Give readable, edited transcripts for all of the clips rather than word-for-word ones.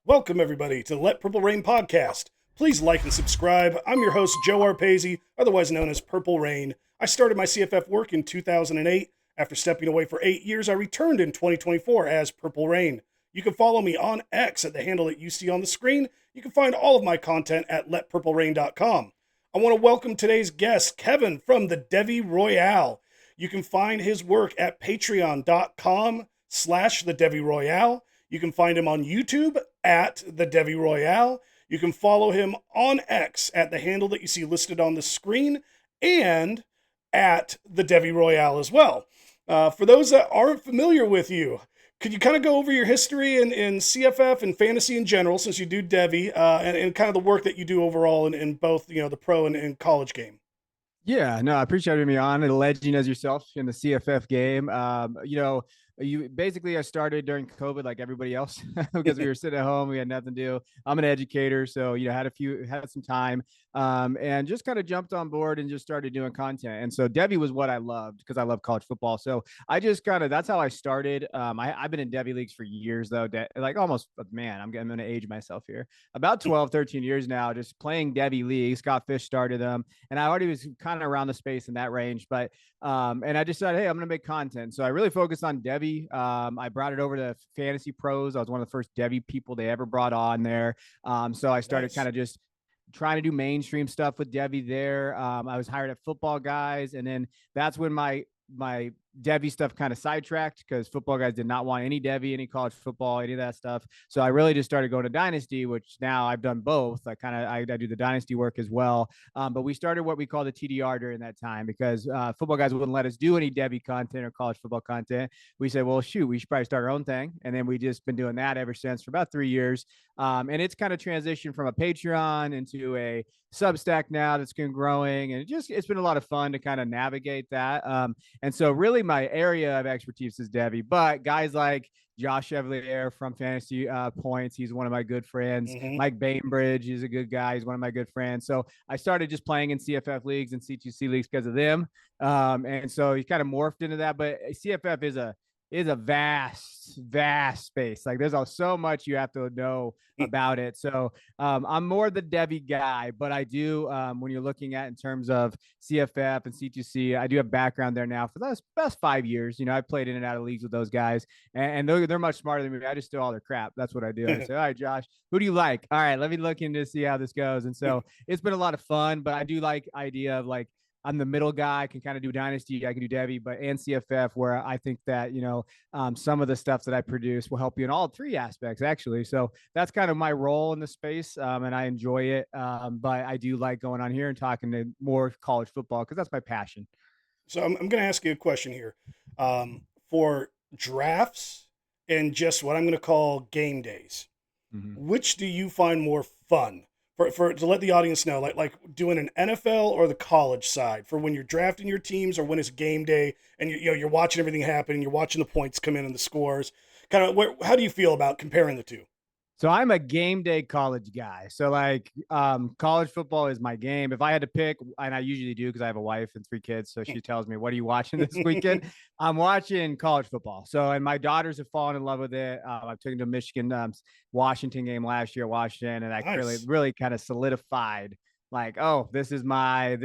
Welcome, everybody, to the Let Purple Rain podcast. Please like and subscribe. I'm your host, Joe Arpasi, otherwise known as Purple Rain. I started my CFF work in 2008. After stepping away for 8 years, I returned in 2024 as Purple Rain. You can follow me on X at the handle that you see on the screen. You can find all of my content at letpurplerain.com. I want to welcome today's guest, Kevin from the Devy Royale. You can find his work at patreon.com/the Royale. You can find him on YouTube at the Devy Royale. You can follow him on X at the handle that you see listed on the screen and at the Devy Royale as well. For those that aren't familiar with you, could you kind of go over your history in CFF and fantasy in general, since you do Devy, and kind of the work that you do overall in both, the pro and college game? Yeah, no, I appreciate having me on. A legend as yourself in the CFF game. I started during COVID like everybody else because we were sitting at home, we had nothing to do. I'm an educator, so had some time, and just kind of jumped on board and just started doing content. And so Devy was what I loved because I love college football. So I just that's how I started. I've been in Devy leagues for years though, like almost, man, I'm going to age myself here. About 12, 13 years now, just playing Devy leagues. Scott Fish started them, and I already was kind of around the space in that range, but and I decided, hey, I'm going to make content. So I really focused on Devy. I brought it over to Fantasy Pros. I was one of the first Devy people they ever brought on there. So I started kind of just trying to do mainstream stuff with Devy there. I was hired at Football Guys, and then that's when my Devy stuff kind of sidetracked because Football Guys did not want any Devy, any college football, any of that stuff. So I really just started going to Dynasty, which now I've done both. I do the Dynasty work as well. But we started what we call the TDR during that time because Football Guys wouldn't let us do any Devy content or college football content. We said, well, shoot, we should probably start our own thing. And then we just been doing that ever since for about 3 years. And it's kind of transitioned from a Patreon into a Substack now that's been growing, and it's been a lot of fun to kind of navigate that. And so really my area of expertise is Devy, but guys like Josh Chevalier from Fantasy Points, he's one of my good friends. Mm-hmm. Mike Bainbridge is a good guy. He's one of my good friends. So I started just playing in CFF leagues and C2C leagues because of them. And so he kind of morphed into that, but CFF is a vast space. Like there's so much you have to know about it. So I'm more the Devy guy, but I do, when you're looking at in terms of CFF and C2C, I do have background there now for the past 5 years. I played in and out of leagues with those guys, and they're much smarter than me. I just do all their crap. That's what I do. I say, all right, Josh, who do you like? All right, let me look into see how this goes. And so it's been a lot of fun, but I do like idea of like, I'm the middle guy. I can kind of do Dynasty. I can do Devy, and CFF, where I think that, some of the stuff that I produce will help you in all three aspects, actually. So that's kind of my role in the space, and I enjoy it. But I do like going on here and talking to more college football because that's my passion. So I'm going to ask you a question here. For drafts and just what I'm going to call game days, which do you find more fun? For to let the audience know, like doing an NFL or the college side for when you're drafting your teams or when it's game day and you're watching everything happen and you're watching the points come in and the scores. Kind of how do you feel about comparing the two? So I'm a game day college guy. So like college football is my game. If I had to pick, and I usually do because I have a wife and 3 kids, so she tells me, "What are you watching this weekend?" I'm watching college football. So and my daughters have fallen in love with it. I took them to Michigan Washington game last year, Washington, and that Nice. really kind of solidified like, oh, this is my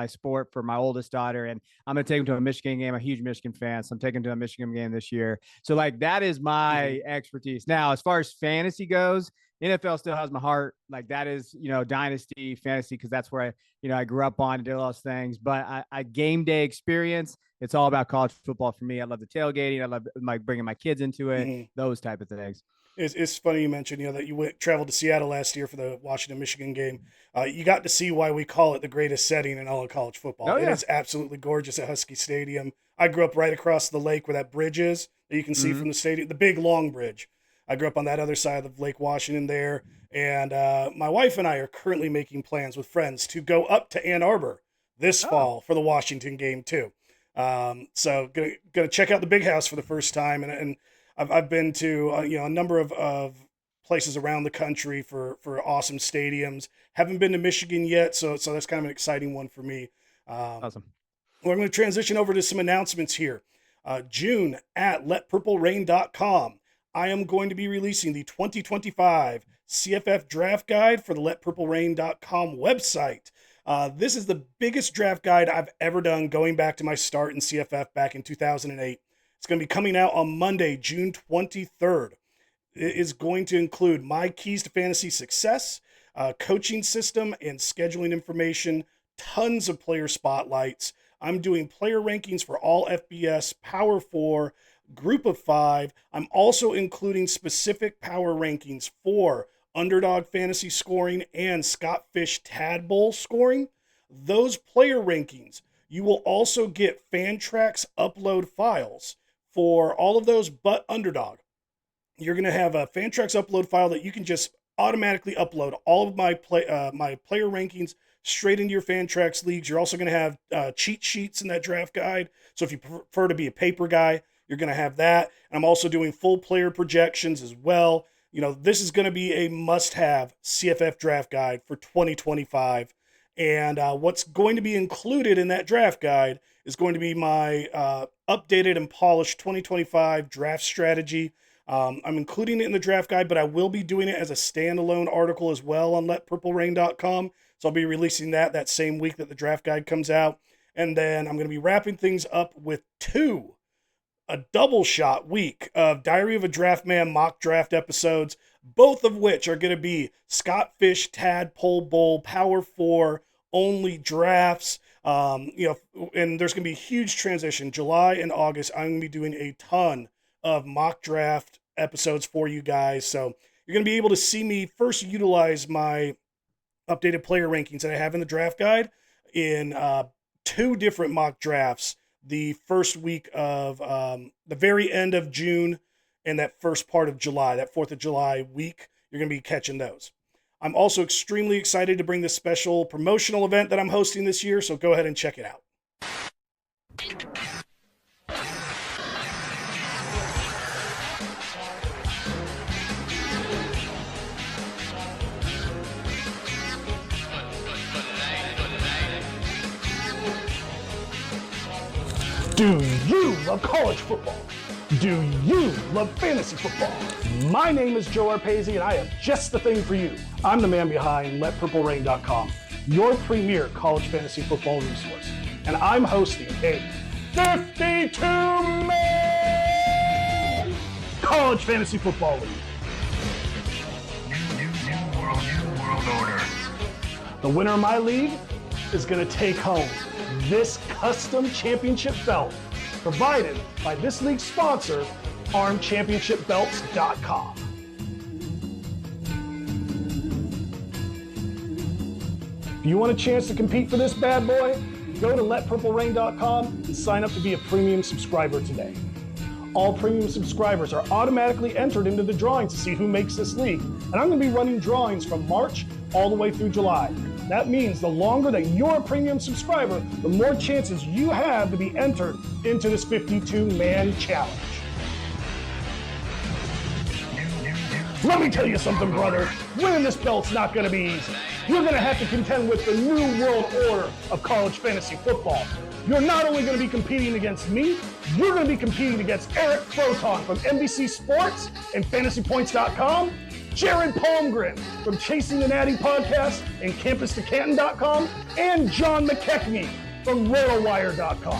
sport for my oldest daughter, and I'm gonna take him to a Michigan game. I'm a huge Michigan fan, so I'm taking him to a Michigan game this year. So like that is my expertise. Now, as far as fantasy goes, NFL still has my heart. Like that is, dynasty fantasy because that's where I grew up on and did all those things. But I game day experience. It's all about college football for me. I love the tailgating. I love bringing my kids into it. Mm-hmm. Those type of things. It's funny you mentioned, that you traveled to Seattle last year for the Washington Michigan game. You got to see why we call it the greatest setting in all of college football. Oh It yeah. is absolutely gorgeous at Husky Stadium. I grew up right across the lake where that bridge is that you can see from the stadium, the big long bridge. I grew up on that other side of Lake Washington there, and my wife and I are currently making plans with friends to go up to Ann Arbor this Oh. fall for the Washington game too. So gonna check out the big house for the first time, and I've been to a number of places around the country for awesome stadiums. Haven't been to Michigan yet, so that's kind of an exciting one for me. Um, Awesome. we're going to transition over to some announcements here. June at letpurplerain.com. I am going to be releasing the 2025 CFF Draft Guide for the LetPurpleRain.com website. This is the biggest draft guide I've ever done going back to my start in CFF back in 2008. It's going to be coming out on Monday, June 23rd. It is going to include my keys to fantasy success, coaching system, and scheduling information, tons of player spotlights. I'm doing player rankings for all FBS, Power 4, Group of 5. I'm also including specific power rankings for Underdog Fantasy scoring and Scott Fish Tad Bowl scoring. Those player rankings, you will also get Fantrax upload files for all of those but Underdog. You're going to have a Fantrax upload file that you can just automatically upload all of my player rankings straight into your Fantrax leagues. You're also going to have cheat sheets in that draft guide. So if you prefer to be a paper guy, you're going to have that. And I'm also doing full player projections as well. You know, this is going to be a must-have CFF draft guide for 2025. And what's going to be included in that draft guide is going to be my updated and polished 2025 draft strategy. I'm including it in the draft guide, but I will be doing it as a standalone article as well on letpurplerain.com. So I'll be releasing that same week that the draft guide comes out. And then I'm going to be wrapping things up with a double shot week of Diary of a Draft Man mock draft episodes, both of which are going to be Scott Fish Tadpole Bowl Power 4 only drafts. And there's going to be a huge transition. July and August, I'm going to be doing a ton of mock draft episodes for you guys. So you're going to be able to see me first utilize my updated player rankings that I have in the draft guide in 2 different mock drafts. The first week of the very end of June and that first part of July, that 4th of July week, you're going to be catching those. I'm also extremely excited to bring this special promotional event that I'm hosting this year, so go ahead and check it out. Do you love college football? Do you love fantasy football? My name is Joe Arpasi, and I have just the thing for you. I'm the man behind LetPurpleRain.com, your premier college fantasy football resource. And I'm hosting a 52-man college fantasy football league. New world order. The winner of my league is going to take home this custom championship belt provided by this league's sponsor, armchampionshipbelts.com. If you want a chance to compete for this bad boy, go to letpurplerain.com and sign up to be a premium subscriber today. All premium subscribers are automatically entered into the drawing to see who makes this league. And I'm going to be running drawings from March all the way through July. That means the longer that you're a premium subscriber, the more chances you have to be entered into this 52-man challenge. Let me tell you something, brother. Winning this belt's not going to be easy. You're going to have to contend with the new world order of college fantasy football. You're not only going to be competing against me, you're going to be competing against Eric Froton from NBC Sports and FantasyPoints.com, Jared Palmgren from Chasing the Natty Podcast and CampusToCanton.com, and John McKechnie from RotoWire.com.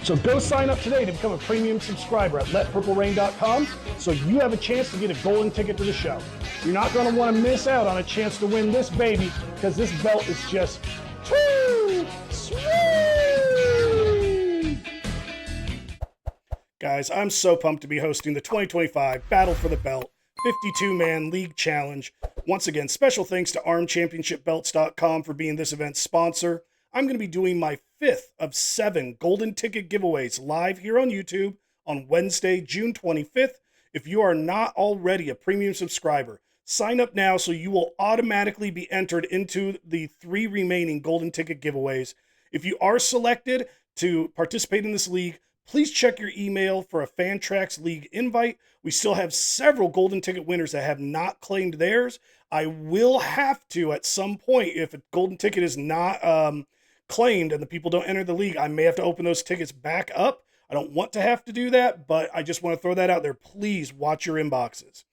So go sign up today to become a premium subscriber at LetPurpleRain.com so you have a chance to get a golden ticket to the show. You're not going to want to miss out on a chance to win this baby because this belt is just too sweet. Guys, I'm so pumped to be hosting the 2025 Battle for the Belt 52-man League Challenge. Once again, special thanks to ArmChampionshipBelts.com for being this event's sponsor. I'm going to be doing my 5th of 7 golden ticket giveaways live here on YouTube on Wednesday, June 25th. If you are not already a premium subscriber, sign up now so you will automatically be entered into the 3 remaining golden ticket giveaways. If you are selected to participate in this league, please check your email for a Fantrax League invite. We still have several golden ticket winners that have not claimed theirs. I will have to, at some point, if a golden ticket is not claimed and the people don't enter the league, I may have to open those tickets back up. I don't want to have to do that, but I just want to throw that out there. Please watch your inboxes.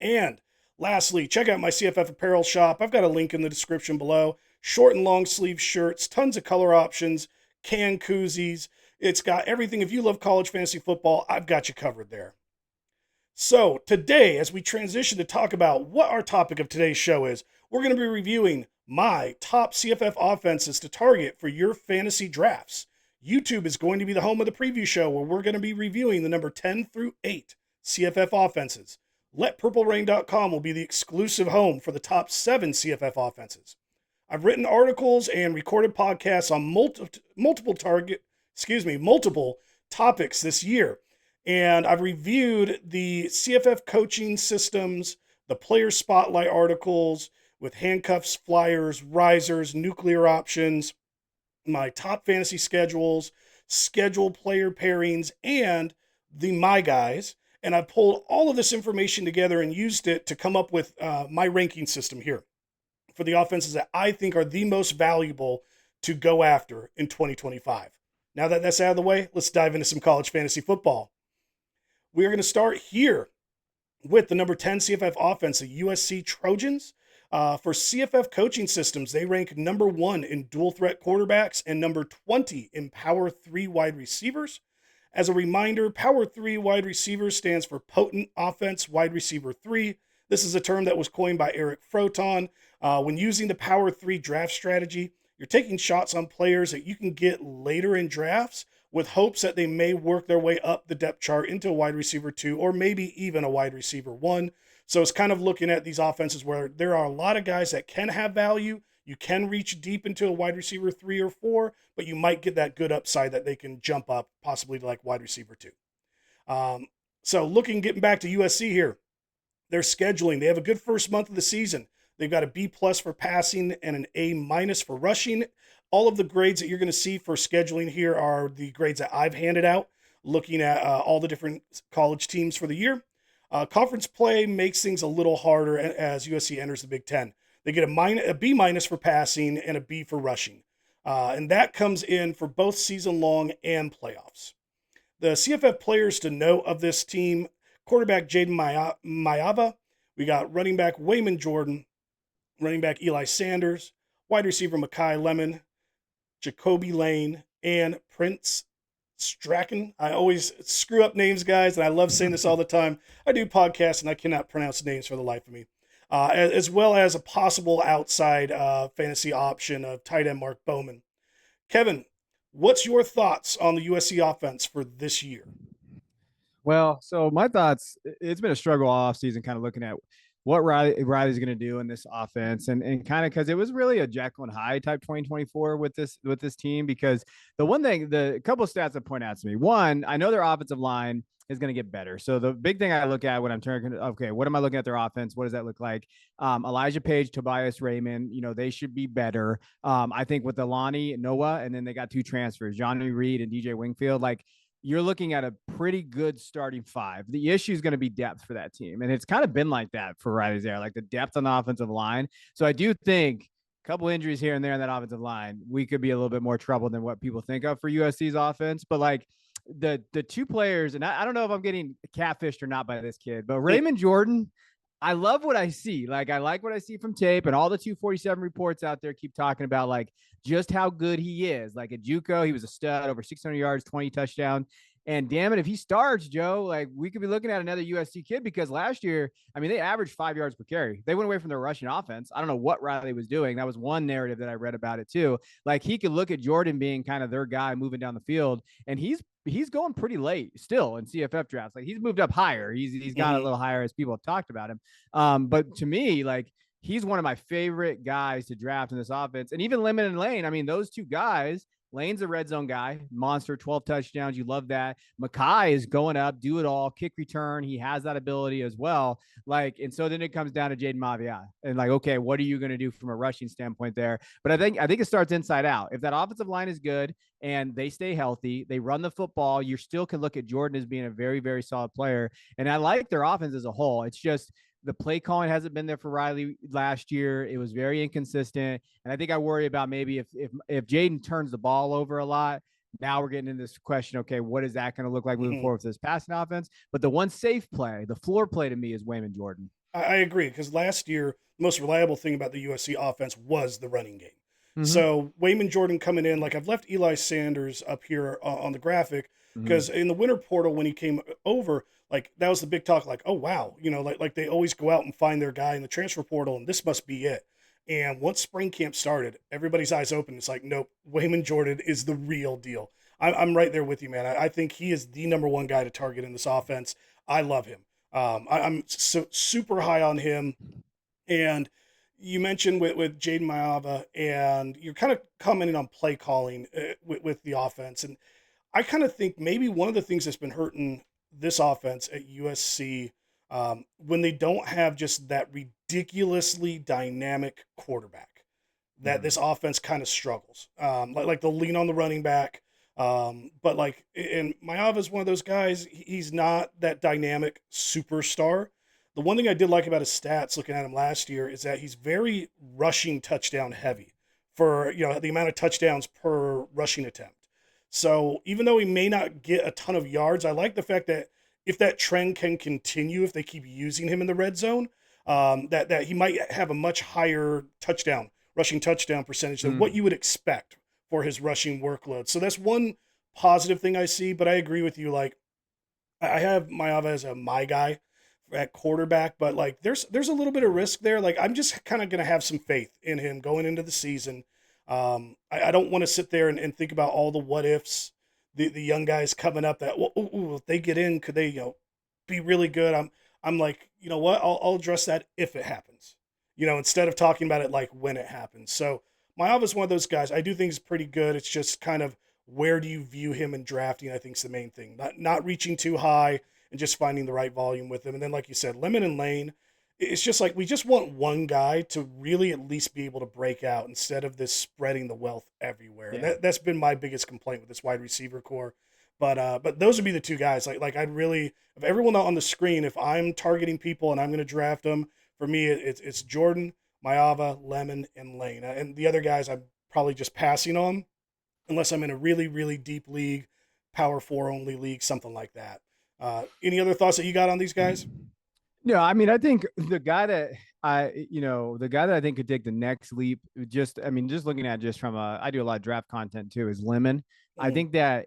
And lastly, check out my CFF apparel shop. I've got a link in the description below. Short and long sleeve shirts, tons of color options, can koozies. It's got everything. If you love college fantasy football, I've got you covered there. So today, as we transition to talk about what our topic of today's show is, we're going to be reviewing my top CFF offenses to target for your fantasy drafts. YouTube is going to be the home of the preview show where we're going to be reviewing the number 10 through 8 CFF offenses. LetPurpleRain.com will be the exclusive home for the top 7 CFF offenses. I've written articles and recorded podcasts on multiple topics this year. And I've reviewed the CFF coaching systems, the player spotlight articles with handcuffs, flyers, risers, nuclear options, my top fantasy schedules, schedule player pairings, and the My Guys. And I pulled all of this information together and used it to come up with my ranking system here for the offenses that I think are the most valuable to go after in 2025. Now that that's out of the way, let's dive into some college fantasy football. We are going to start here with the number 10 CFF offense, the USC Trojans. For CFF coaching systems, they rank number 1 in dual threat quarterbacks and number 20 in power 3 wide receivers. As a reminder, power 3 wide receiver stands for potent offense wide receiver 3. This is a term that was coined by Eric Froton. When using the power 3 draft strategy, you're taking shots on players that you can get later in drafts with hopes that they may work their way up the depth chart into a wide receiver 2 or maybe even a wide receiver 1. So it's kind of looking at these offenses where there are a lot of guys that can have value. You can reach deep into a wide receiver 3 or 4, but you might get that good upside that they can jump up possibly to like wide receiver 2. Getting back to USC here, their scheduling, they have a good first month of the season. They've got a B+ for passing and an A- for rushing. All of the grades that you're going to see for scheduling here are the grades that I've handed out, looking at all the different college teams for the year. Conference play makes things a little harder as USC enters the Big Ten. They get a B- for passing and a B for rushing. And that comes in for both season long and playoffs. The CFF players to note of this team, quarterback Jaden Mayava. We got running back Wayman Jordan, running back Eli Sanders, wide receiver Makai Lemon, Jacoby Lane, and Prince Strachan. I always screw up names, guys, and I love saying this all the time. I do podcasts, and I cannot pronounce names for the life of me. As well as a possible outside fantasy option of tight end Mark Bowman. Kevin, what's your thoughts on the USC offense for this year? Well, so my thoughts, it's been a struggle off season, kind of looking at what Riley's going to do in this offense, and kind of because it was really a Jekyll and Hyde type 2024 with this team. Because the one thing, the couple of stats that point out to me, one, I know their offensive line is going to get better. So the big thing I look at when I'm turning, okay, what am I looking at their offense? What does that look like? Elijah Page, Tobias Raymond, they should be better. I think with Alani, Noah, and then they got 2 transfers, Johnny Reed and DJ Wingfield, like, you're looking at a pretty good starting 5. The issue is going to be depth for that team. And it's kind of been like that for Riley's there, like the depth on the offensive line. So I do think a couple injuries here and there in that offensive line, we could be a little bit more trouble than what people think of for USC's offense. But like the 2 players, and I don't know if I'm getting catfished or not by this kid, but Raymond Jordan, I love what I see. Like, I like what I see from tape, and all the 247 reports out there keep talking about like just how good he is. Like at JUCO, he was a stud, over 600 yards, 20 touchdowns. And damn it, if he starts, Joe, like we could be looking at another USC kid, because last year, I mean, they averaged 5 yards per carry. They went away from their rushing offense. I don't know what Riley was doing. That was one narrative that I read about it too. Like, he could look at Jordan being kind of their guy moving down the field, and he's going pretty late still in CFF drafts. Like, he's moved up higher. He's got a little higher as people have talked about him. But to me, like, he's one of my favorite guys to draft in this offense. And even Lemon and Lane, I mean, those 2 guys, Lane's a red zone guy, monster, 12 touchdowns. You love that. Makai is going up, do it all, kick return. He has that ability as well. Like, and so then it comes down to Jaden Mavia and like, okay, what are you going to do from a rushing standpoint there? But I think it starts inside out. If that offensive line is good and they stay healthy, they run the football, you still can look at Jordan as being a very, very solid player. And I like their offense as a whole. It's just, the play calling hasn't been there for Riley last year. It was very inconsistent. And I think I worry about maybe if Jaden turns the ball over a lot, Now we're getting into this question. Okay, what is that going to look like moving Mhm. forward for this passing offense? But the one safe play, the floor play to me is Wayman Jordan. I agree, because last year, the most reliable thing about the USC offense was the running game. Mm-hmm. So Wayman Jordan coming in, like I've left Eli Sanders up here on the graphic, Mm-hmm. because in the winter portal when he came over, like that was the big talk, like, oh wow, like they always go out and find their guy in the transfer portal, and this must be it. And once spring camp started, everybody's eyes open. It's like, nope, Wayman Jordan is the real deal. I'm right there with you, man. I think he is the number one guy to target in this offense. I love him. I'm so super high on him. And you mentioned with Jaden Maava, and you're kind of commenting on play calling with the offense. And I kind of think maybe one of the things that's been hurting this offense at USC, when they don't have just that ridiculously dynamic quarterback, that Mm-hmm. this offense kind of struggles. Like they'll lean on the running back. But like, and Maava is one of those guys, he's not that dynamic superstar. The one thing I did like about his stats looking at him last year is that he's very rushing touchdown heavy for, the amount of touchdowns per rushing attempt. So even though he may not get a ton of yards, I like the fact that if that trend can continue, if they keep using him in the red zone, that he might have a much higher rushing touchdown percentage than what you would expect for his rushing workload. So that's one positive thing I see. But I agree with you. Like I have Maava as my guy at quarterback, but like there's a little bit of risk there. Like I'm just kind of gonna have some faith in him going into the season. I don't want to sit there and think about all the what ifs, the young guys coming up that, well, if they get in, could they be really good? I'm like, you know what? I'll address that if it happens. Instead of talking about it like when it happens. So Maava's one of those guys. I do think he's pretty good. It's just kind of where do you view him in drafting, I think is the main thing. Not reaching too high and just finding the right volume with him. And then, like you said, Lemon and Lane, it's just like we just want one guy to really at least be able to break out instead of this spreading the wealth everywhere. And Yeah. that's been my biggest complaint with this wide receiver core. But those would be the two guys. Like I'd really, of everyone on the screen, if I'm targeting people and I'm going to draft them, for me it's Jordan, Maava, Lemon, and Lane. And the other guys I'm probably just passing on unless I'm in a really, really deep league, Power Four only league, something like that. Any other thoughts that you got on these guys? No, I mean, I think the guy that I think could take the next leap, just looking at just from I do a lot of draft content too, is Lemon. I Mm, think that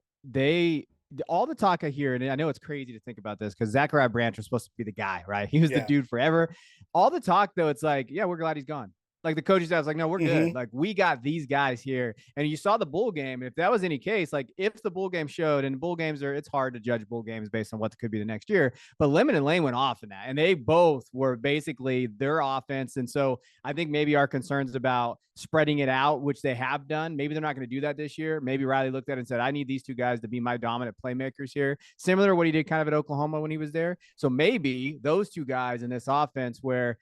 all the talk I hear, and I know it's crazy to think about this because Zachariah Branch was supposed to be the guy, right? He was the yeah. dude forever. All the talk though, it's like, yeah, we're glad he's gone. Like the coaching staff was like, no, we're Mm-hmm. good. Like we got these guys here. And you saw the bowl game. And if that was any case, like if the bowl game showed, and bowl games it's hard to judge bowl games based on what could be the next year. But Lemon and Lane went off in that. And they both were basically their offense. And so I think maybe our concerns about spreading it out, which they have done, maybe they're not going to do that this year. Maybe Riley looked at it and said, I need these two guys to be my dominant playmakers here. Similar to what he did kind of at Oklahoma when he was there. So maybe those two guys in this offense where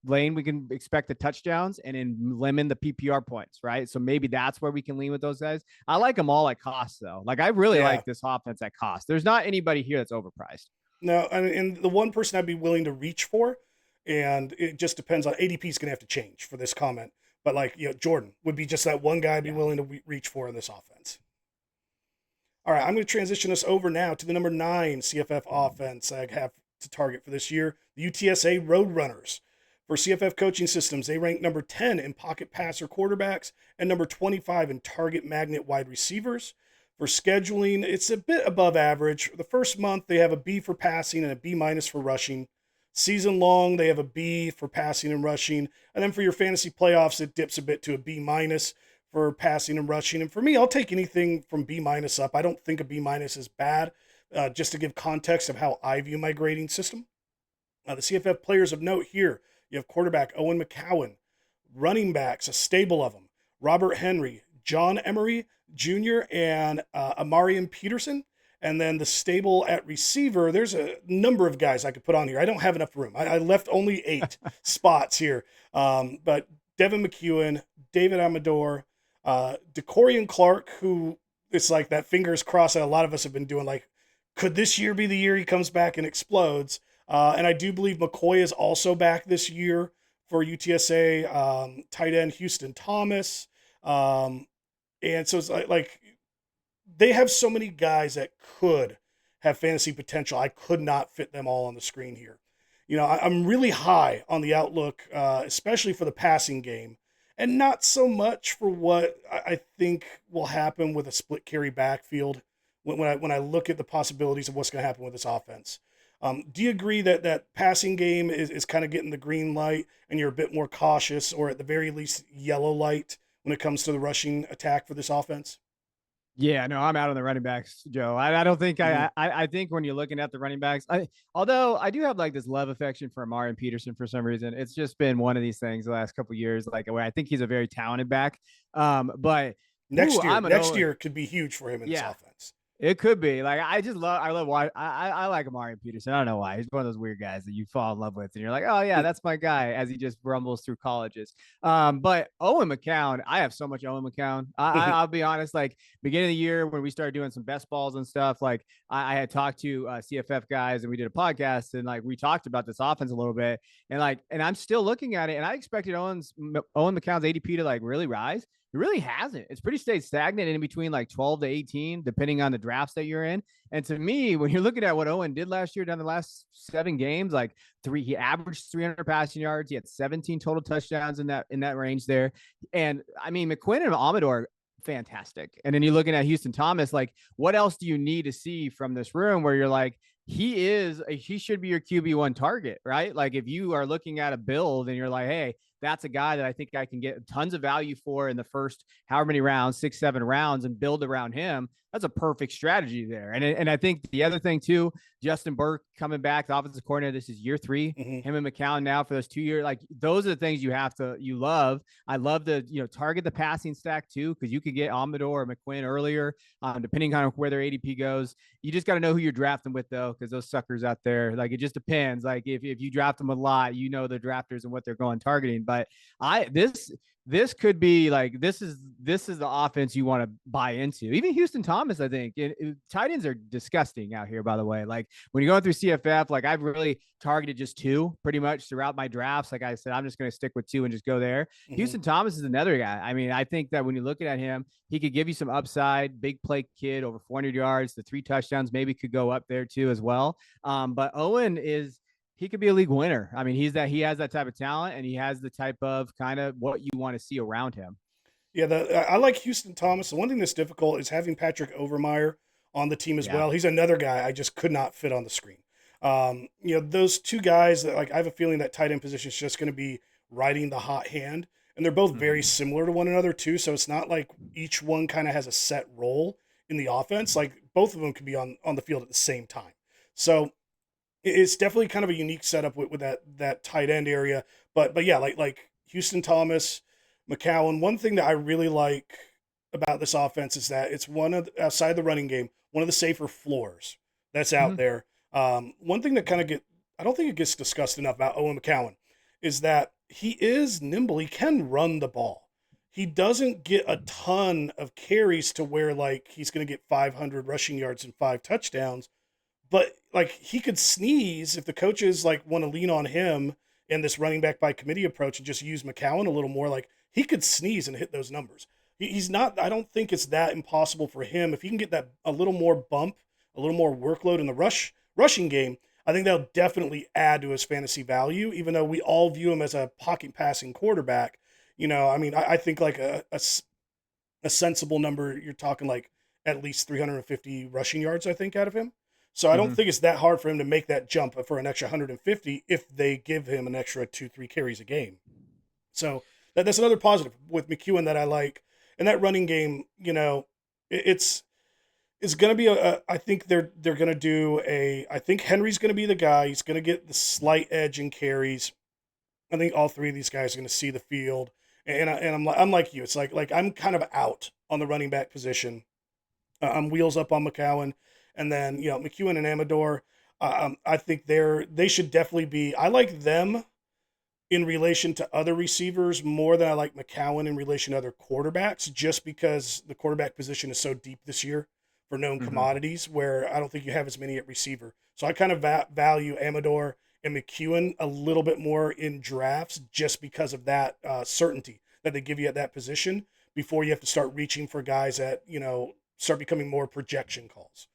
Lane, we can expect the touchdowns, and in Lemon, the PPR points, right? So maybe that's where we can lean with those guys. I like them all at cost, though. Like I really Yeah. like this offense at cost. There's not anybody here that's overpriced. No, and the one person I'd be willing to reach for, and it just depends on ADP is going to have to change for this comment. But like Jordan would be just that one guy I'd be Yeah. willing to reach for in this offense. All right, I'm going to transition us over now to the number 9 CFF offense I have to target for this year, the UTSA Roadrunners. For CFF coaching systems, they rank number 10 in pocket passer quarterbacks and number 25 in target magnet wide receivers. For scheduling, it's a bit above average. The first month, they have a B for passing and a B minus for rushing. Season long, they have a B for passing and rushing. And then for your fantasy playoffs, it dips a bit to a B minus for passing and rushing. And for me, I'll take anything from B minus up. I don't think a B minus is bad. Just to give context of how I view my grading system. The CFF players of note here, you have quarterback Owen McCowan, running backs, a stable of them, Robert Henry, John Emery Jr., and Amarian Peterson. And then the stable at receiver, there's a number of guys I could put on here. I don't have enough room. I left only 8 spots here. But Devin McEwen, David Amador, DeCorian Clark, who it's like that fingers crossed that a lot of us have been doing, like, could this year be the year he comes back and explodes? And I do believe McCoy is also back this year for UTSA. Tight end Houston Thomas. And so it's like they have so many guys that could have fantasy potential. I could not fit them all on the screen here. I'm really high on the outlook, especially for the passing game, and not so much for what I think will happen with a split carry backfield when I look at the possibilities of what's going to happen with this offense. Do you agree that passing game is kind of getting the green light and you're a bit more cautious, or at the very least yellow light, when it comes to the rushing attack for this offense? Yeah, no, I'm out on the running backs, Joe. I don't think I think when you're looking at the running backs, although I do have like this love affection for Amari and Peterson for some reason. It's just been one of these things the last couple of years, like where I think he's a very talented back. But Next year could be huge for him in this offense. It could be. Like I love why I like Amari Peterson. I don't know why. He's one of those weird guys that you fall in love with and you're like, oh yeah, that's my guy, as he just rumbles through colleges. But Owen McCown, I have so much Owen McCown. I'll be honest, like beginning of the year when we started doing some best balls and stuff, like I had talked to CFF guys and we did a podcast and like we talked about this offense a little bit and I'm still looking at it and I expected Owen McCown's ADP to like really rise. It really hasn't. It's pretty stayed stagnant in between like 12 to 18, depending on the drafts that you're in. And to me, when you're looking at what Owen did last year down the last 7 games, like he averaged 300 passing yards. He had 17 total touchdowns in that range there. And I mean, McQuinn and Amador, fantastic. And then you're looking at Houston Thomas, like what else do you need to see from this room where you're like, he should be your QB1 target, right? Like if you are looking at a build and you're like, hey, that's a guy that I think I can get tons of value for in the first however many rounds, 6, 7 rounds, and build around him. That's a perfect strategy there. And I think the other thing too, Justin Burke coming back, the offensive coordinator, this is year 3, him and McCown now for those 2 years. Like those are the things you love. I love the, target the passing stack too, because you could get Amador or McQuinn earlier, depending on where their ADP goes. You just got to know who you're drafting with though, because those suckers out there, like it just depends. Like if you draft them a lot, the drafters and what they're going targeting. But this could be like this is the offense you want to buy into. Even Houston Thomas, I think tight ends are disgusting out here, by the way. Like when you're going through CFF, like I've really targeted just 2 pretty much throughout my drafts. Like I said, I'm just going to stick with 2 and just go there. Houston Thomas is another guy. I mean, I think that when you're looking at him, he could give you some upside, big play kid, over 400 yards, the 3 touchdowns maybe could go up there too as well. But Owen he could be a league winner. I mean, he has that type of talent and he has the type of kind of what you want to see around him. Yeah, I like Houston Thomas. The one thing that's difficult is having Patrick Overmeyer on the team as well. He's another guy I just could not fit on the screen. Those 2 guys that like I have a feeling that tight end position is just going to be riding the hot hand, and they're both very similar to one another too. So it's not like each one kind of has a set role in the offense. Like both of them could be on the field at the same time. So it's definitely kind of a unique setup with that tight end area. But yeah, like Houston Thomas, McCown. One thing that I really like about this offense is that it's outside the running game, one of the safer floors that's out there. One thing that I don't think it gets discussed enough about Owen McCown is that he is nimble. He can run the ball. He doesn't get a ton of carries to where like he's going to get 500 rushing yards and 5 touchdowns. But like he could sneeze if the coaches like want to lean on him in this running back by committee approach and just use McCown a little more. Like he could sneeze and hit those numbers. He's not. I don't think it's that impossible for him if he can get that a little more bump, a little more workload in the rushing game. I think that'll definitely add to his fantasy value. Even though we all view him as a pocket passing quarterback, I mean, I think like a sensible number. You're talking like at least 350 rushing yards. I think out of him. So I don't think it's that hard for him to make that jump for an extra 150 if they give him an extra 2-3 carries a game. So that's another positive with McEwen that I like. And that running game, it's going to be I think they're going to do I think Henry's going to be the guy. He's going to get the slight edge in carries. I think all 3 of these guys are going to see the field. And I'm like you. It's like I'm kind of out on the running back position. I'm wheels up on McCown. And then, McEwen and Amador, I think they should definitely be. I like them in relation to other receivers more than I like McCown in relation to other quarterbacks, just because the quarterback position is so deep this year for known commodities, where I don't think you have as many at receiver. So I kind of value Amador and McEwen a little bit more in drafts just because of that certainty that they give you at that position before you have to start reaching for guys at, start becoming more projection calls.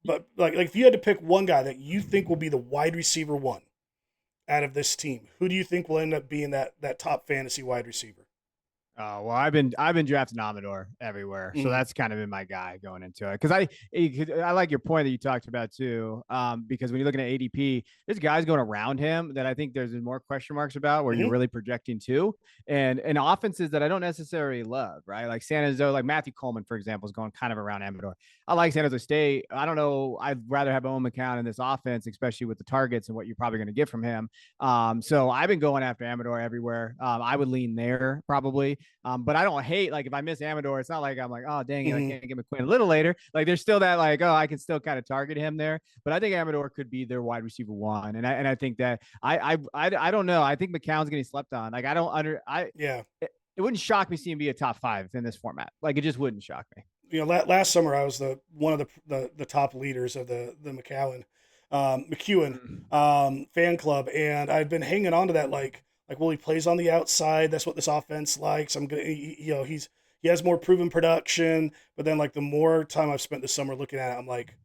But like if you had to pick one guy that you think will be the wide receiver one out of this team, who do you think will end up being that top fantasy wide receiver? Oh, well, I've been drafting Amador everywhere, so that's kind of been my guy going into it. Because I like your point that you talked about too. Because when you're looking at ADP, there's guys going around him that I think there's more question marks about where you're really projecting to, and offenses that I don't necessarily love, right? Like San Jose, like Matthew Coleman, for example, is going kind of around Amador. I like San Jose State. I don't know. I'd rather have Owen McCown in this offense, especially with the targets and what you're probably going to get from him. So I've been going after Amador everywhere. I would lean there probably. But I don't hate, like, if I miss Amador, it's not like I'm like, oh dang it, I can't get McQuinn a little later. Like there's still that like, oh, I can still kind of target him there. But I think Amador could be their wide receiver one. And I think that I don't know. I think McCown's getting slept on. Like it wouldn't shock me seeing him be a top 5 in this format. Like it just wouldn't shock me. You know, last summer I was one of the top leaders of the McEwen fan club, and I'd been hanging on to that like, well, he plays on the outside. That's what this offense likes. He has more proven production. But then, like, the more time I've spent this summer looking at it, I'm like,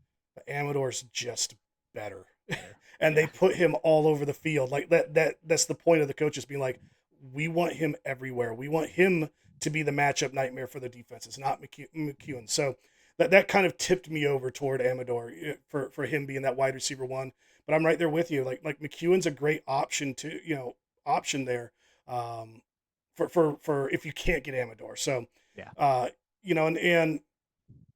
Amador's just better. And they put him all over the field. Like that's the point of the coaches being like, we want him everywhere. We want him to be the matchup nightmare for the defenses, not McEwen. So that kind of tipped me over toward Amador for him being that wide receiver one. But I'm right there with you. Like McEwen's a great option there for if you can't get Amador. So and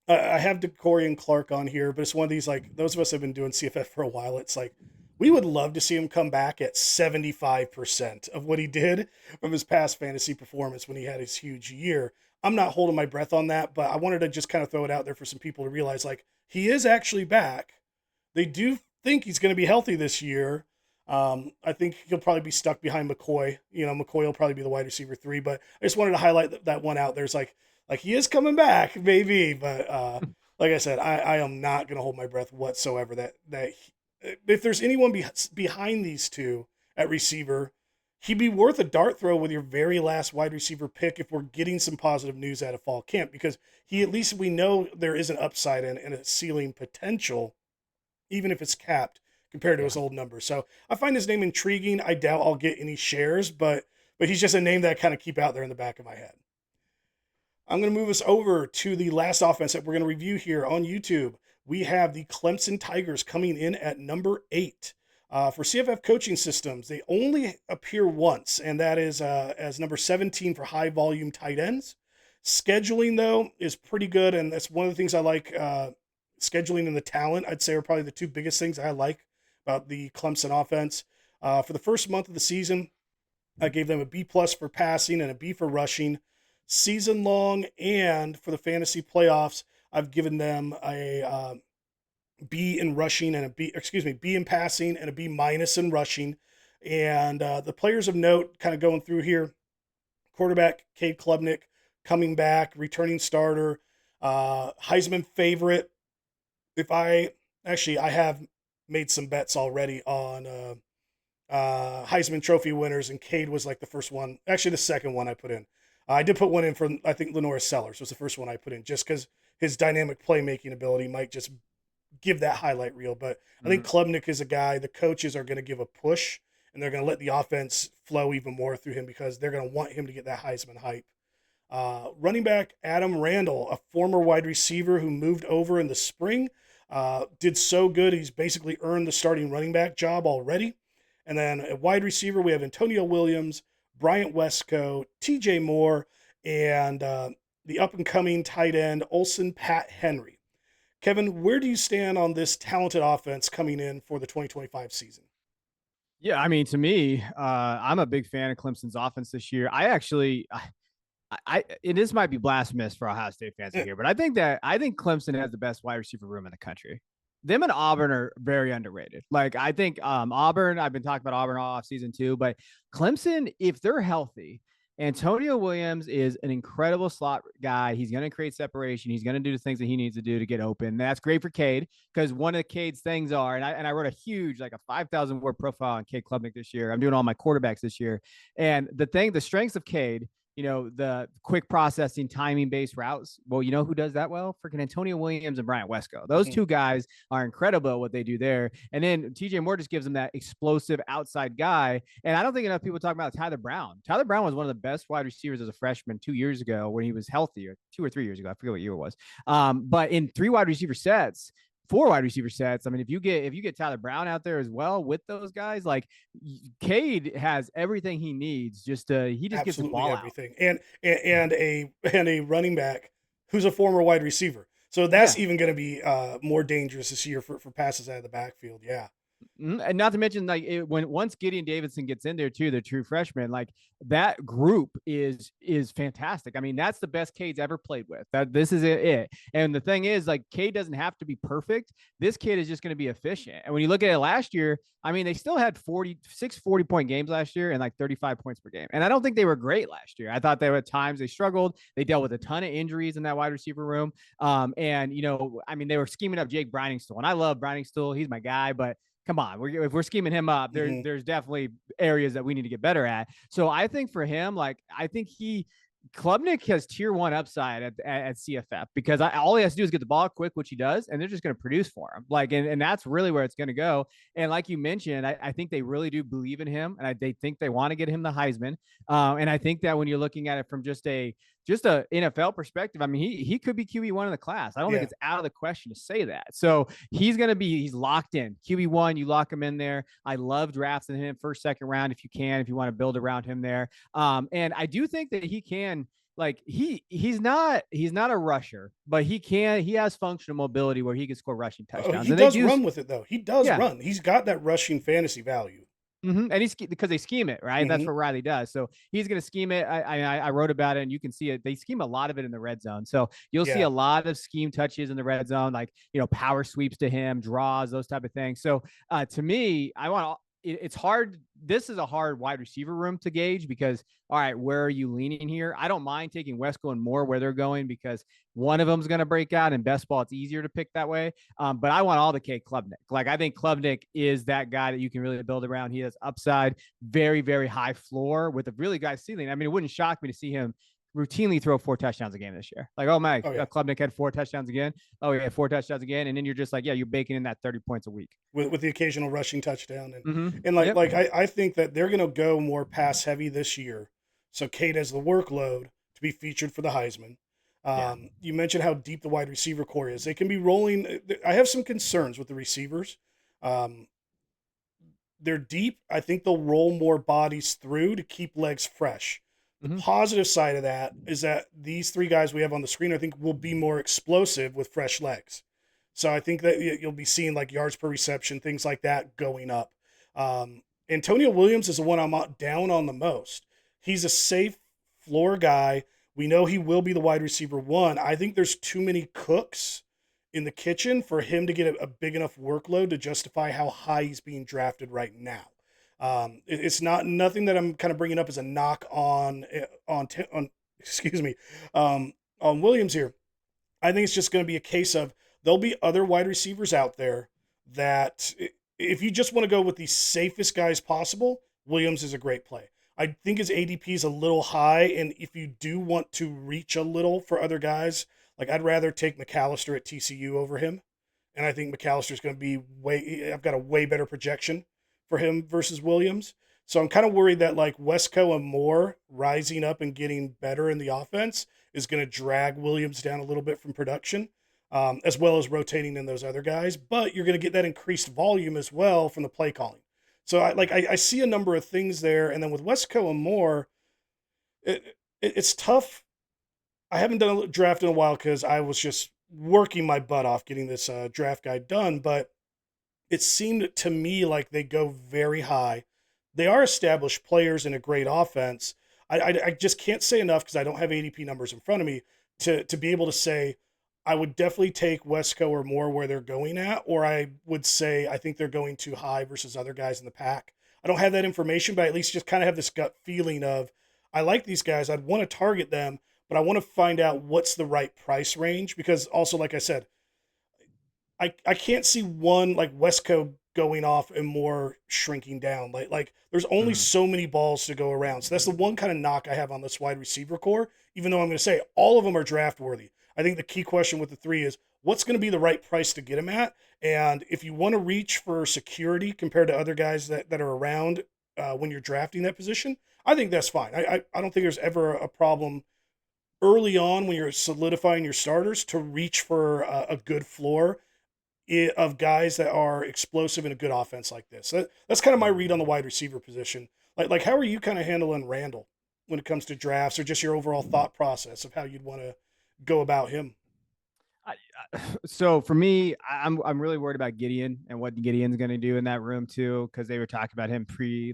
I have DeCorian Clark on here, but it's one of these, like, those of us have been doing CFF for a while. It's like we would love to see him come back at 75% of what he did from his past fantasy performance when he had his huge year. I'm not holding my breath on that, but I wanted to just kind of throw it out there for some people to realize, like, he is actually back. They do think he's going to be healthy this year. I think he'll probably be stuck behind McCoy. McCoy will probably be the wide receiver 3, but I just wanted to highlight that one out. There's like he is coming back, maybe, but like I said, I am not going to hold my breath whatsoever that if there's anyone behind these two at receiver, he'd be worth a dart throw with your very last wide receiver pick if we're getting some positive news out of fall camp, because at least we know there is an upside and a ceiling potential, even if it's capped compared to his old numbers. So I find his name intriguing. I doubt I'll get any shares, but he's just a name that I kind of keep out there in the back of my head. I'm going to move us over to the last offense that we're going to review here on YouTube. We have the Clemson Tigers coming in at number 8. For CFF coaching systems, they only appear once, and that is as number 17 for high volume tight ends. Scheduling, though, is pretty good, and that's one of the things I like. Scheduling and the talent, I'd say, are probably the two biggest things I like about the Clemson offense. For the first month of the season, I gave them a B+ for passing and a B for rushing. Season long and for the fantasy playoffs, I've given them a B in rushing and B in passing and a B- in rushing. And the players of note kind of going through here: quarterback Cade Klubnik coming back, returning starter, Heisman favorite. I have made some bets already on Heisman Trophy winners, and Cade was like the first one, actually the second one I put in. I did put one in for, I think, Lenore Sellers was the first one I put in, just because his dynamic playmaking ability might just give that highlight reel. But I think Klubnik is a guy the coaches are going to give a push, and they're going to let the offense flow even more through him because they're going to want him to get that Heisman hype. Running back Adam Randall, a former wide receiver who moved over in the spring, did so good he's basically earned the starting running back job already. And then a wide receiver, we have Antonio Williams, Bryant Westco, TJ Moore, and the up-and-coming tight end Olsen Pat Henry. Kevin, where do you stand on this talented offense coming in for the 2025 season? Yeah, I mean, to me, I'm a big fan of Clemson's offense this year. This might be blasphemous for Ohio State fans here, but I think Clemson has the best wide receiver room in the country. Them and Auburn are very underrated. Like, I think Auburn, I've been talking about Auburn all off season too, but Clemson, if they're healthy, Antonio Williams is an incredible slot guy. He's going to create separation. He's going to do the things that he needs to do to get open. That's great for Cade, because one of Cade's things are, and I wrote a huge, like a 5,000 word profile on Cade Klubnik this year. I'm doing all my quarterbacks this year. And the strengths of Cade the quick processing, timing based routes. Well, you know who does that well? Freaking Antonio Williams and Bryant Wesco. Those two guys are incredible at what they do there. And then TJ Moore just gives them that explosive outside guy. And I don't think enough people talk about Tyler Brown. Tyler Brown was one of the best wide receivers as a freshman 2 years ago when he was healthy, or 2 or 3 years ago. I forget what year it was. But in 4 wide receiver sets, I mean, if you get Tyler Brown out there as well with those guys, like Cade has everything he needs. He just gets the ball everything. Out. And a running back who's a former wide receiver. So that's even going to be more dangerous this year for passes out of the backfield. Yeah. And not to mention, like once Gideon Davidson gets in there too, the true freshman, like that group is fantastic. I mean, that's the best Cade's ever played with. This is it. And the thing is, like, Cade doesn't have to be perfect. This kid is just going to be efficient. And when you look at it last year, I mean, they still had 40-point games last year and like 35 points per game. And I don't think they were great last year. I thought there were times they struggled. They dealt with a ton of injuries in that wide receiver room. And I mean, they were scheming up Jake Briningstool, and I love Briningstool. He's my guy, but come on, if we're scheming him up, there's definitely areas that we need to get better at. So I think for him, like, I think Klubnik has tier 1 upside at CFF, because all he has to do is get the ball quick, which he does, and they're just going to produce for him. Like, and that's really where it's going to go. And like you mentioned, I think they really do believe in him, and they think they want to get him the Heisman. And I think that when you're looking at it from just a NFL perspective, I mean, he could be QB1 in the class. I don't think it's out of the question to say that. So he's locked in QB1. You lock him in there. I love drafting him first, second round if you want to build around him there. And I do think that he can. Like he's not a rusher, but he has functional mobility where he can score rushing touchdowns. He does run with it though. He does run. He's got that rushing fantasy value. And because they scheme it, right? That's what Riley does. So he's going to scheme it. I wrote about it, and you can see it. They scheme a lot of it in the red zone. So you'll see a lot of scheme touches in the red zone, like power sweeps to him, draws, those type of things. So to me, it's hard. This is a hard wide receiver room to gauge because, all right, where are you leaning here? I don't mind taking Wesco and Moore where they're going because one of them is going to break out, and best ball, it's easier to pick that way. But I want all the K Klubnik. Like, I think Klubnik is that guy that you can really build around. He has upside, very, very high floor with a really high ceiling. I mean, it wouldn't shock me to see him routinely throw 4 touchdowns a game this year. Like, oh my, Klubnik had 4 touchdowns again. Oh, yeah, 4 touchdowns again. And then you're just like, yeah, you're baking in that 30 points a week. With the occasional rushing touchdown. And I think that they're going to go more pass heavy this year. So Cade has the workload to be featured for the Heisman. You mentioned how deep the wide receiver core is. They can be rolling. I have some concerns with the receivers. They're deep. I think they'll roll more bodies through to keep legs fresh. The positive side of that is that these 3 guys we have on the screen, I think, will be more explosive with fresh legs. So I think that you'll be seeing like yards per reception, things like that going up. Antonio Williams is the one I'm down on the most. He's a safe floor guy. We know he will be the wide receiver 1. I think there's too many cooks in the kitchen for him to get a big enough workload to justify how high he's being drafted right now. It's nothing that I'm kind of bringing up as a knock on Williams here. I think it's just going to be a case of there'll be other wide receivers out there that if you just want to go with the safest guys possible, Williams is a great play. I think his ADP is a little high, and if you do want to reach a little for other guys, like I'd rather take McAllister at TCU over him, and I think McAllister's going to be I've got a way better projection for him versus Williams. So I'm kind of worried that like Wesco and Moore rising up and getting better in the offense is going to drag Williams down a little bit from production, as well as rotating in those other guys. But you're going to get that increased volume as well from the play calling. So I see a number of things there. And then with Wesco and Moore, it's tough. I haven't done a draft in a while because I was just working my butt off getting this draft guide done. But it seemed to me like they go very high. They are established players in a great offense. I just can't say enough because I don't have ADP numbers in front of me to be able to say I would definitely take Wesco or Moore where they're going at, or I would say I think they're going too high versus other guys in the pack. I don't have that information, but I at least just kind of have this gut feeling of I like these guys. I'd want to target them, but I want to find out what's the right price range because also, like I said, I can't see one like Wesco going off and more shrinking down. Like there's only so many balls to go around. So that's the one kind of knock I have on this wide receiver core, even though I'm going to say all of them are draft worthy. I think the key question with the three is what's going to be the right price to get them at. And if you want to reach for security compared to other guys that are around when you're drafting that position, I think that's fine. I don't think there's ever a problem early on when you're solidifying your starters to reach for a good floor of guys that are explosive in a good offense like this. That's kind of my read on the wide receiver position. Like how are you kind of handling Randall when it comes to drafts, or just your overall thought process of how you'd want to go about him? So for me, I'm really worried about Gideon and what Gideon's going to do in that room too, because they were talking about him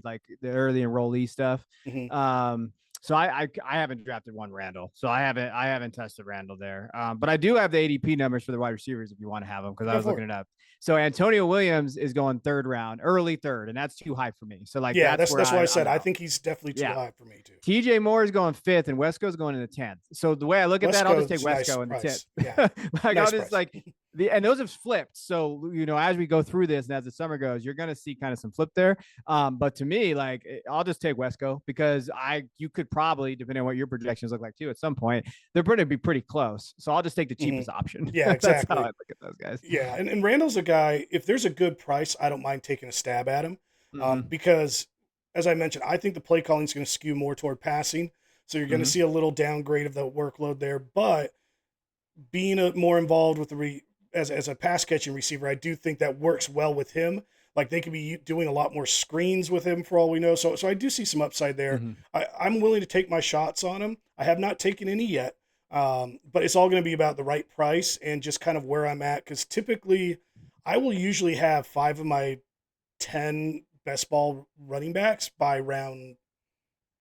like the early enrollee stuff. Mm-hmm. So I haven't drafted one Randall, so I haven't tested Randall there. But I do have the ADP numbers for the wide receivers if you want to have them, because I was looking it up. So Antonio Williams is going third round, early third, and that's too high for me. So like that's why I said I think he's definitely too high for me too. TJ Moore is going fifth, and Wesco's going in the 10th. So the way I look at that, I'll just take Wesco in the 10th. Yeah. Like I'll just like and those have flipped. So as we go through this and as the summer goes, you're going to see kind of some flip there. But to me, like I'll just take Wesco, because you could probably, depending on what your projections look like too, at some point they're going to be pretty close. So I'll just take the cheapest option. Yeah, exactly. That's how I look at those guys. Yeah, and Randall's a guy. If there's a good price, I don't mind taking a stab at him, because as I mentioned, I think the play calling is going to skew more toward passing. So you're going to see a little downgrade of the workload there, but being more involved with as a pass catching receiver, I do think that works well with him. Like they could be doing a lot more screens with him for all we know. So I do see some upside there. I'm willing to take my shots on him. I have not taken any yet, but it's all going to be about the right price and just kind of where I'm at. Because typically, I will usually have 5 of my 10 best ball running backs by round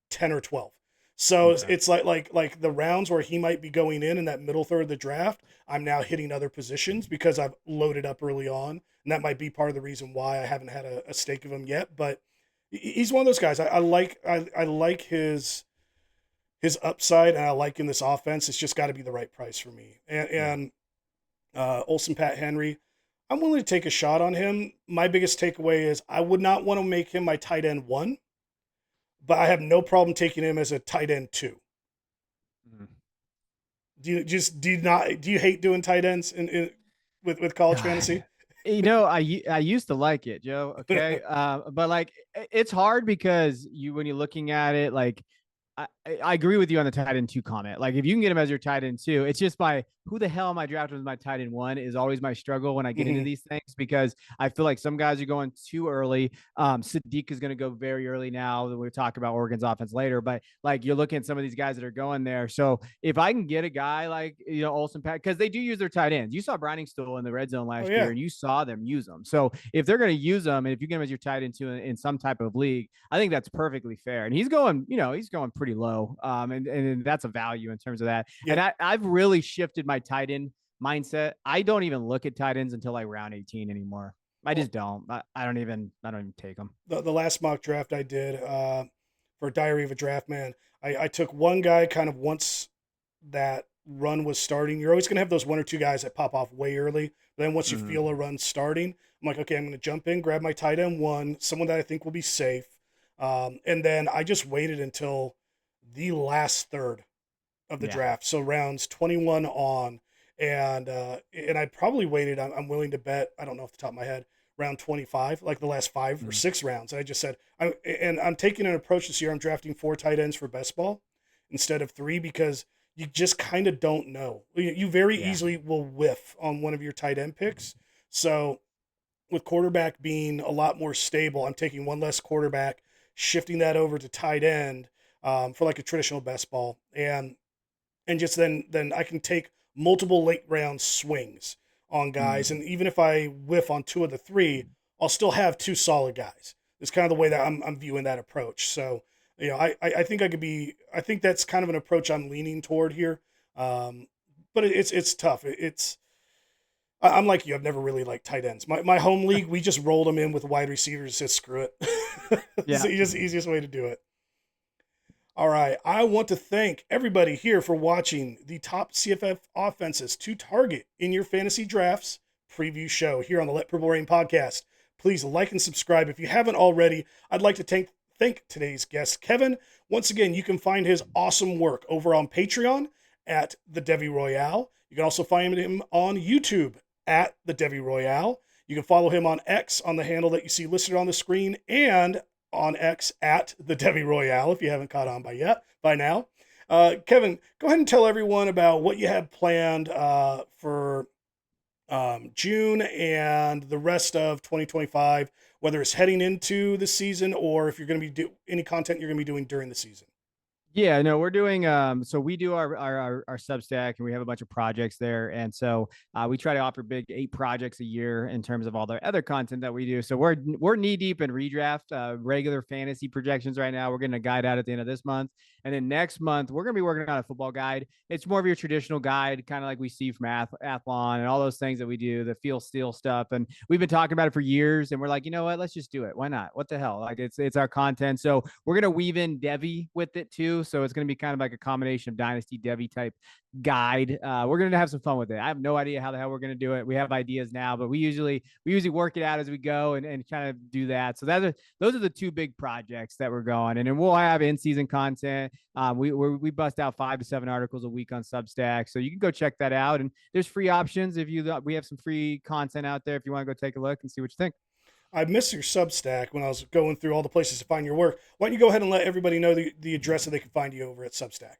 10 or 12. So it's like the rounds where he might be going in that middle third of the draft, I'm now hitting other positions because I've loaded up early on. And that might be part of the reason why I haven't had a stake of him yet. But he's one of those guys. I like his upside, and I like in this offense. It's just got to be the right price for me. And Olsen Pat Henry, I'm willing to take a shot on him. My biggest takeaway is I would not want to make him my tight end 1. But I have no problem taking him as a tight end 2. Do you hate doing tight ends with college fantasy? I used to like it, Joe. Okay. But like, it's hard because when you're looking at it, like, I agree with you on the tight end 2 comment. Like if you can get him as your tight end 2, it's just who the hell am I drafting as my tight end 1 is always my struggle when I get into these things, because I feel like some guys are going too early. Sadiq is going to go very early now. We'll talk about Oregon's offense later, but like you're looking at some of these guys that are going there. So if I can get a guy like, Olsen Pat, because they do use their tight ends. You saw Browningstool in the red zone last year, and you saw them use them. So if they're going to use them, and if you get him as your tight end 2 in some type of league, I think that's perfectly fair. And he's going pretty low. And that's a value in terms of that. Yeah. And I've really shifted my tight end mindset. I don't even look at tight ends until like round 18 anymore. I just don't. I don't even take them. The last mock draft I did for Diary of a Draft Man, I took one guy kind of once that run was starting. You're always going to have those 1 or 2 guys that pop off way early. But then once you feel a run starting, I'm like, okay, I'm going to jump in, grab my tight end 1, someone that I think will be safe. And then I just waited until the last third of the draft. So rounds 21 on. And I probably waited, I'm willing to bet, I don't know off the top of my head, round 25, like the last 5 or 6 rounds. And I just said, I'm taking an approach this year. I'm drafting 4 tight ends for best ball instead of 3, because you just kind of don't know. You very easily will whiff on one of your tight end picks. So with quarterback being a lot more stable, I'm taking 1 less quarterback, shifting that over to tight end for like a traditional best ball. And just then I can take multiple late round swings on guys. And even if I whiff on 2 of the 3, I'll still have 2 solid guys. It's kind of the way that I'm viewing that approach. So, I think I think that's kind of an approach I'm leaning toward here. But it's tough. I'm like you. I've never really liked tight ends. My home league, we just rolled them in with wide receivers. Said screw it. It's just the easiest way to do it. All right. I want to thank everybody here for watching the top CFF offenses to target in your fantasy drafts preview show here on the Let Purple Rain podcast. please like and subscribe. If you haven't already, I'd like to thank today's guest, Kevin. Once again, you can find his awesome work over on Patreon at the Devy Royale. You can also find him on YouTube at the Devy Royale. You can follow him on X on the handle that you see listed on the screen, and on X at the Devy Royale if you haven't caught on by now. Kevin, go ahead and tell everyone about what you have planned for June and the rest of 2025, whether it's heading into the season or if you're going to be any content you're going to be doing during the season. Yeah, no, we're doing so we do our Substack, and we have a bunch of projects there. And so we try to offer big 8 projects a year in terms of all the other content that we do. So we're knee deep in redraft, regular fantasy projections right now. We're getting a guide out at the end of this month. And then next month, we're going to be working on a football guide. It's more of your traditional guide, kind of like we see from Athlon and all those things that we do, the feel steel stuff. And we've been talking about it for years, and we're like, you know what, let's just do it. Why not? What the hell? Like it's our content. So we're going to weave in Devy with it too. So it's going to be kind of like a combination of Dynasty Devy type guide. We're going to have some fun with it. I have no idea how the hell we're going to do it. We have ideas now, but we usually work it out as we go and kind of do that. So those are the 2 big projects that we're going. And then we'll have in-season content. We bust out 5 to 7 articles a week on Substack. So you can go check that out. And there's free options. We have some free content out there if you want to go take a look and see what you think. I missed your Substack when I was going through all the places to find your work. Why don't you go ahead and let everybody know the address that they can find you over at Substack?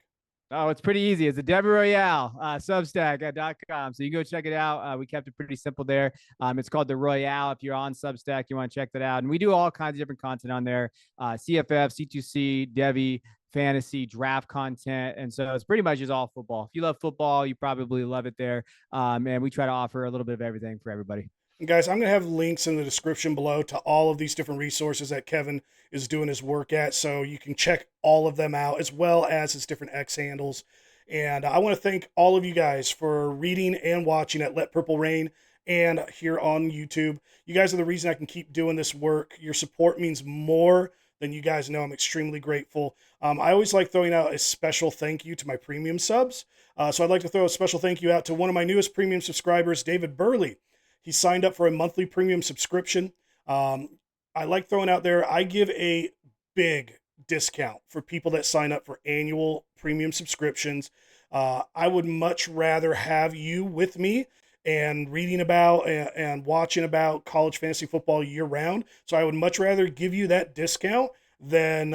Oh, it's pretty easy. It's the Devy Royale, Substack.com. So you go check it out. We kept it pretty simple there. It's called the Royale. If you're on Substack, you want to check that out. And we do all kinds of different content on there. CFF, C2C, Devy, fantasy, draft content. And so it's pretty much just all football. If you love football, you probably love it there. And we try to offer a little bit of everything for everybody. And guys, I'm going to have links in the description below to all of these different resources that Kevin is doing his work at, so you can check all of them out, as well as his different X handles. And I want to thank all of you guys for reading and watching at Let Purple Rain and here on YouTube. You guys are the reason I can keep doing this work. Your support means more than you guys know. I'm extremely grateful. I always like throwing out a special thank you to my premium subs. So I'd like to throw a special thank you out to one of my newest premium subscribers, David Burley. He signed up for a monthly premium subscription. I like throwing out there, I give a big discount for people that sign up for annual premium subscriptions. I would much rather have you with me and reading about and watching about college fantasy football year round. So I would much rather give you that discount than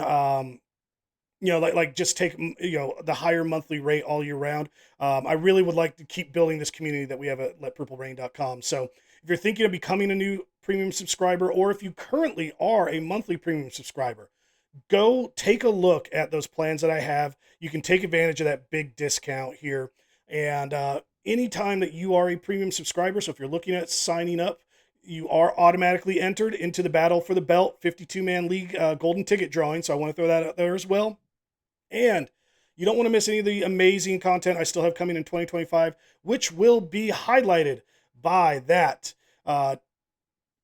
like just take the higher monthly rate all year round. I really would like to keep building this community that we have at letpurplerain.com. So if you're thinking of becoming a new premium subscriber, or if you currently are a monthly premium subscriber, go take a look at those plans that I have. You can take advantage of that big discount here. And anytime that you are a premium subscriber, so if you're looking at signing up, you are automatically entered into the Battle for the Belt 52-man league golden ticket drawing. So I want to throw that out there as well. And you don't want to miss any of the amazing content I still have coming in 2025, which will be highlighted by that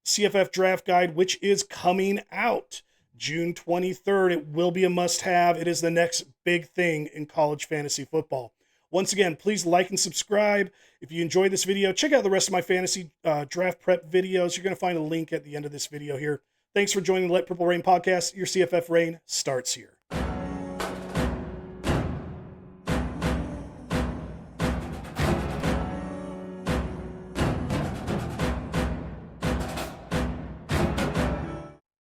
CFF draft guide, which is coming out June 23rd. It will be a must-have. It is the next big thing in college fantasy football. Once again, please like and subscribe. If you enjoyed this video, check out the rest of my fantasy draft prep videos. You're going to find a link at the end of this video here. Thanks for joining the Let Purple Rain podcast. Your CFF reign starts here.